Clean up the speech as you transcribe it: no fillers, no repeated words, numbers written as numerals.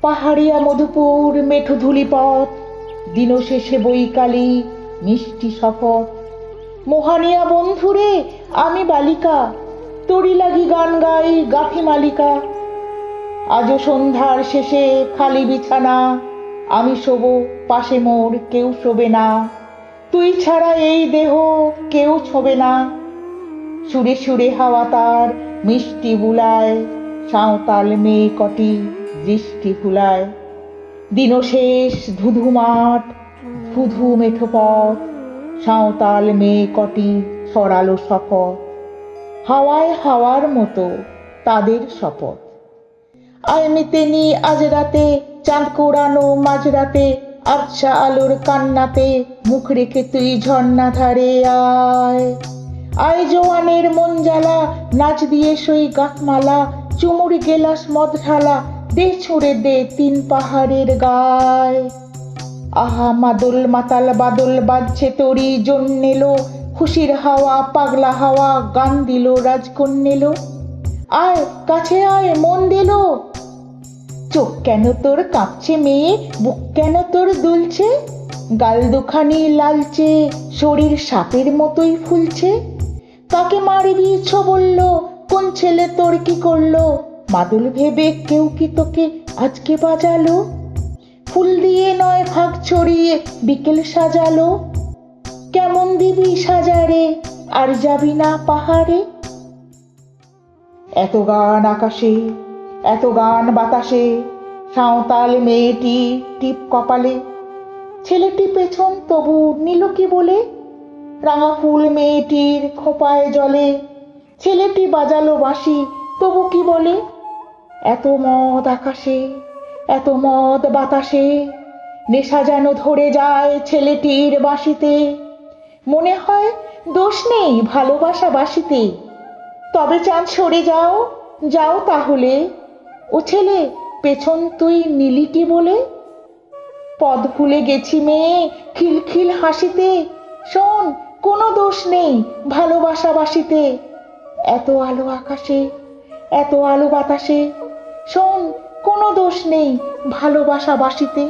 পাহাড়িয়া মধুপুর মেঠো ধূলিপথ, দিন শেষে বৈকালী মিষ্টি শপথ। মোহানিয়া বন্ধুরে আমি বালিকা, তোরি লাগি গান গাই গাথি মালিকা। আজও সন্ধ্যার শেষে খালি বিছানা, আমি শোব পাশে মোর কেউ শোবে না। তুই ছাড়া এই দেহ কেউ ছোবে না। সুরে সুরে হাওয়া তার মিষ্টি বুলায়, সাঁওতাল মেয়ে কটি দৃষ্টি ফুলায়। দিন শেষ ধুধু মাঠ, ধুধু মেঠো পথ, সাঁওতাল মেয়ে কটি সরালো শপথ। হাওয়ায় হাওয়ার মতো তাদের শপথ। আয় মিতেনি আজ রাতে, চাঁদ কোড়ানো মাঝরাতে, আবছা আলোর কান্নাতে মুখ রেখে তুই ঝর্ণা ধারে আয়। আয় জোয়ানের মন জ্বালা, নাচ দিয়ে সই গাঁথমালা, চুমুর গেলাস মদ ঢালা, দে ছুঁড়ে দে তিন পাহাড়ের গায়। আহা মাদল মাতাল বাদল বাজছে তোরি জন্যেলো, খুশির হাওয়া পাগলা হাওয়া গান দিল রাজকন্যেলো। আয় কাছে আয় মন দিল। চোখ কেন তোর কাঁপছে মেয়ে, বুক কেন তোর দুলছে, গাল দুখানি লালচে, শরীর সাপের মতোই ফুলছে। কাকে মারবি ছো বলল, কোন ছেলে তোর কি করলো, মাদল ভেবে কেউ কি তোকে আজকে বাজালো। ফুল দিয়ে নয় ফাঁক ছড়িয়ে বিকেল সাজালো, কেমন দিবি সাজারে আর যাবি না পাহাড়ে। এত গান আকাশে, এত গান বাতাসে, সাঁওতাল মেয়েটি টিপ কপালে। ছেলেটি পেছন তবু নিল কি বলে, রাঙা ফুল মেয়েটির খোঁপায় জলে। ছেলেটি বাজালো বাঁশি তবু কি বলে, এত মদ আকাশে, এত মদ বাতাসে, নেশা যেন ধরে যায় ছেলেটির বাঁশিতে। মনে হয় দোষ নেই ভালোবাসা বাঁশিতে, তবে চাঁদ সরে যাও, যাও তাহলে। ও ছেলে পেছন তুই নিলি কি বলে, পদ ভুলে গেছি মেয়ে খিলখিল হাসিতে। শোন কোনো দোষ নেই ভালোবাসা বাসিতে, এত আলো আকাশে, এত আলো বাতাসে। শোন কোনো দোষ নেই ভালোবাসা বাসিতে।